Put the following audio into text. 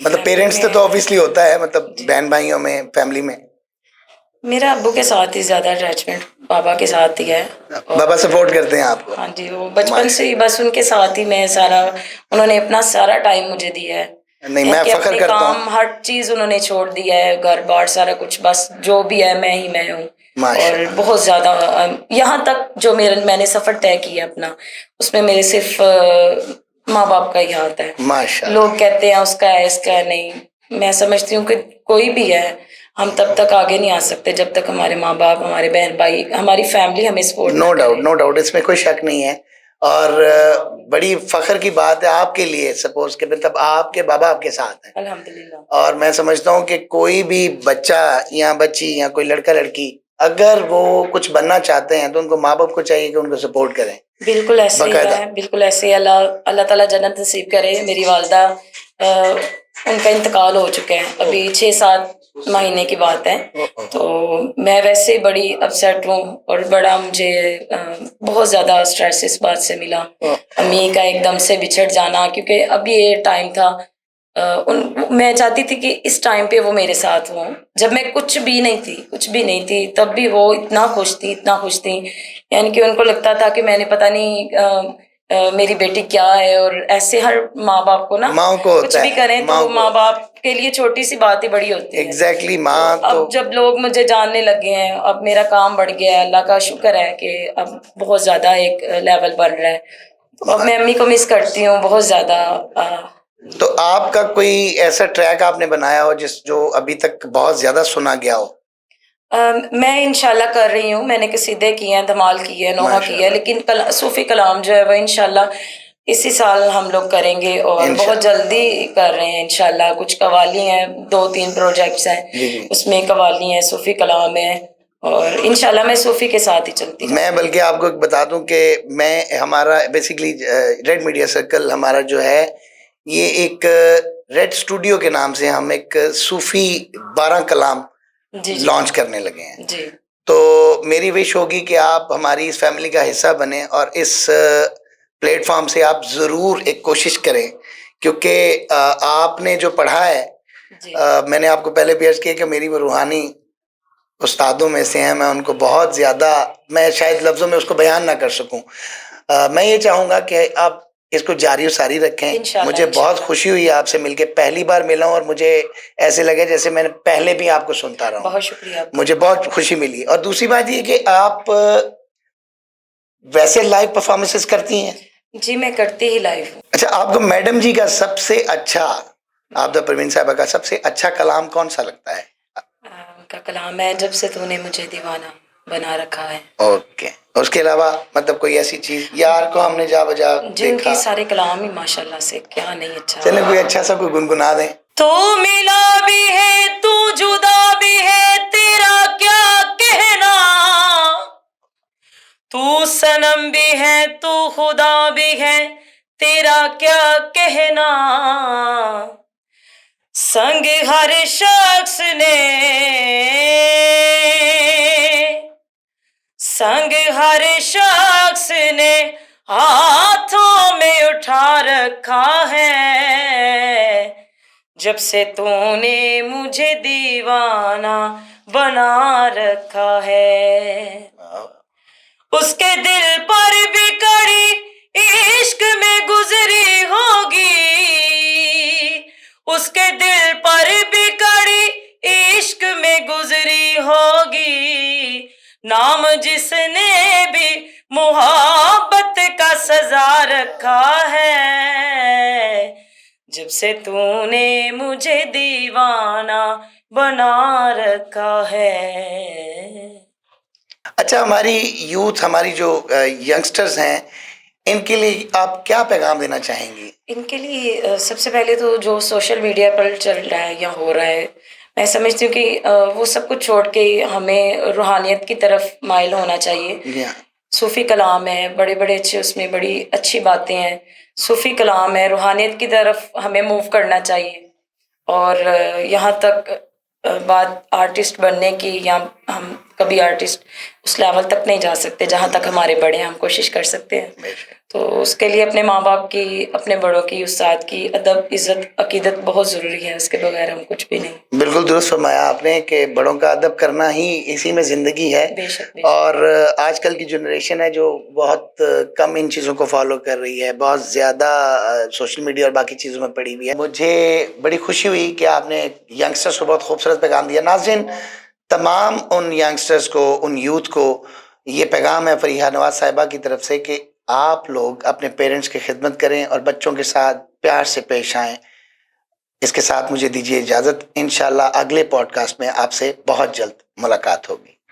مطلب پیرنٹس سے تو آبویسلی ہوتا ہے، مطلب بہن بھائیوں میں، فیملی میں میرا ابو کے ساتھ ہی زیادہ اٹیچمنٹ بابا کے ساتھ ہی ہے. بابا سپورٹ کرتے ہیں آپ کو؟ ہاں جی، وہ بچپن سے ہی بس ان کے ساتھ ہی میں سارا، انہوں نے اپنا سارا ٹائم مجھے دیا ہے. نہیں میں فخر کرتا ہوں، کام ہر چیز انہوں نے چھوڑ دیا ہے، گھر بار سارا کچھ، بس جو بھی ہے میں ہی میں ہوں. اور بہت زیادہ یہاں تک جو میں نے سفر طے کیا اپنا، اس میں میرے صرف ماں باپ کا ہی ہاتھ ہے. لوگ کہتے ہیں اس کا ہے، اس کا ہے، نہیں، میں سمجھتی ہوں کہ کوئی بھی ہے، ہم تب تک آگے نہیں آ سکتے جب تک ہمارے ماں باپ، ہمارے بہن بھائی، ہماری فیملی ہمیں سپورٹ. نو ڈاؤٹ، اس میں کوئی شک نہیں ہے. اور بڑی فخر کی بات ہے آپ کے لیے، سپوز کہ مطلب آپ کے بابا آپ کے ساتھ ہیں الحمدللہ. اور میں سمجھتا ہوں کہ کوئی بھی بچہ یا بچی یا کوئی لڑکا لڑکی اگر وہ کچھ بننا چاہتے ہیں تو ان کو ماں باپ کو چاہیے کہ ان کو سپورٹ کریں. بالکل ایسے ہی ہے، بالکل ایسے ہی. اللہ تعالیٰ جنت نصیب کرے. میری والدہ ان کا انتقال ہو چکا ہے ابھی 6-7 مہینے کی بات ہے. تو میں ویسے ہی بڑی اپسیٹ ہوں اور بڑا مجھے بہت زیادہ اسٹریس اس بات سے ملا، امی کا ایک دم سے بچھڑ جانا. کیونکہ اب یہ ٹائم تھا، میں چاہتی تھی کہ اس ٹائم پہ وہ میرے ساتھ ہوں جب میں کچھ بھی نہیں تھی، تب بھی وہ اتنا خوش تھی. یعنی کہ ان کو لگتا تھا کہ میں نے پتہ نہیں میری بیٹی کیا ہے. اور ایسے ہر ماں باپ کو نا کچھ بھی کریں تو ماں باپ کے لیے چھوٹی سی بات ہی بڑی ہوتی ہے. ایگزیکٹلی ماں. اب جب لوگ مجھے جاننے لگے ہیں، اب میرا کام بڑھ گیا ہے، اللہ کا شکر ہے کہ اب بہت زیادہ ایک لیول بڑھ رہا ہے. اب میں امی کو مس کرتی ہوں بہت زیادہ. تو آپ کا کوئی ایسا ٹریک آپ نے بنایا ہو جو ابھی تک بہت زیادہ سنا گیا ہو؟ میں انشاءاللہ کر رہی ہوں. میں نے قصیدے کیے ہیں، دھمال کی ہے، نوحہ کی ہے، لیکن صوفی کلام جو ہے وہ انشاءاللہ اسی سال ہم لوگ کریں گے اور بہت جلدی کر رہے ہیں انشاءاللہ. کچھ قوالی ہیں، 2-3 پروجیکٹس ہیں، اس میں قوالی ہیں، صوفی کلام ہے، اور انشاءاللہ میں صوفی کے ساتھ ہی چلتی ہوں. میں بلکہ آپ کو بتا دوں کہ ہمارا بیسیکلی ریڈ میڈیا سرکل ہمارا جو ہے یہ ایک ریڈ اسٹوڈیو کے نام سے ہم ایک صوفی 12 کلام لانچ کرنے لگے ہیں. جی. تو میری وش ہوگی کہ آپ ہماری اس فیملی کا حصہ بنیں اور اس پلیٹ فارم سے آپ ضرور ایک کوشش کریں، کیونکہ آپ نے جو پڑھا ہے، میں نے آپ کو پہلے بھی عرض کیا کہ میری وہ روحانی استادوں میں سے ہیں. میں ان کو بہت زیادہ، میں شاید لفظوں میں اس کو بیان نہ کر سکوں. میں یہ چاہوں گا کہ آپ اس کو جاری و ساری رکھیں. مجھے بہت خوشی ہوئی آپ سے مل کے، پہلی بار ملا ہوں اور مجھے ایسے لگے جیسے میں نے پہلے بھی آپ کو سنتا رہا ہوں. بہت شکریہ، مجھے بہت خوشی ملی. اور دوسری بات یہ کہ آپ ویسے لائیو پرفارمنسز کرتی ہیں؟ جی میں کرتی ہی لائیو. اچھا، آپ کو میڈم جی کا سب سے اچھا، عابدہ پروین صاحبہ کا سب سے اچھا کلام کون سا لگتا ہے؟ ان کا کلام ہے جب سے تو نے مجھے دیوانہ بنا رکھا ہے. اوکے. اس کے علاوہ مطلب کوئی ایسی چیز یار کو ہم نے جا بجا جن کی سارے کلام ہی ماشاءاللہ سے کیا نہیں اچھا. چلیں کوئی اچھا سا کوئی گنگنا دیں. تو ملا بھی ہے، تو جدا بھی ہے، تیرا کیا کہنا، تو صنم بھی ہے، تو خدا بھی ہے، تیرا کیا کہنا. سنگ ہر شخص نے، سنگ ہر شخص نے ہاتھوں میں اٹھا رکھا ہے، جب سے تو نے مجھے دیوانہ بنا رکھا ہے. اس کے دل پر بھی کڑی عشق میں گزری ہوگی، اس کے دل پر بھی کڑی عشق میں گزری ہوگی. نام جس نے بھی محبت کا سزا رکھا ہے، جب سے تو نے مجھے دیوانہ بنا رکھا ہے. اچھا، ہماری یوتھ، ہماری جو ینگسٹرز ہیں، ان کے لیے آپ کیا پیغام دینا چاہیں گی؟ ان کے لیے سب سے پہلے تو جو سوشل میڈیا پر چل رہا ہے یا ہو رہا ہے، میں سمجھتی ہوں کہ وہ سب کچھ چھوڑ کے ہمیں روحانیت کی طرف مائل ہونا چاہیے. صوفی کلام ہے، بڑے بڑے اچھے، اس میں بڑی اچھی باتیں ہیں. صوفی کلام ہے، روحانیت کی طرف ہمیں موو کرنا چاہیے. اور یہاں تک بات آرٹسٹ بننے کی، یا ہم کبھی آرٹسٹ اس لیول تک نہیں جا سکتے جہاں تک ہمارے بڑے ہیں، ہم کوشش کر سکتے ہیں. تو اس کے لیے اپنے ماں باپ کی، اپنے بڑوں کی، استاد کی ادب، عزت، عقیدت بہت ضروری ہے. اس کے بغیر ہم کچھ بھی نہیں. بالکل درست فرمایا آپ نے کہ بڑوں کا ادب کرنا ہی اسی میں زندگی ہے. بے شک، بے شک. اور آج کل کی جنریشن ہے جو بہت کم ان چیزوں کو فالو کر رہی ہے، بہت زیادہ سوشل میڈیا اور باقی چیزوں میں پڑی ہوئی ہے. مجھے بڑی خوشی ہوئی کہ آپ نے ینگسٹرز کو بہت خوبصورت پیغام دیا. ناظرین، تمام ان ینگسٹرز کو، ان یوتھ کو یہ پیغام ہے فریحہ نواز صاحبہ کی طرف سے کہ آپ لوگ اپنے پیرنٹس کی خدمت کریں اور بچوں کے ساتھ پیار سے پیش آئیں. اس کے ساتھ مجھے دیجیے اجازت. انشاءاللہ اگلے پوڈ کاسٹ میں آپ سے بہت جلد ملاقات ہوگی.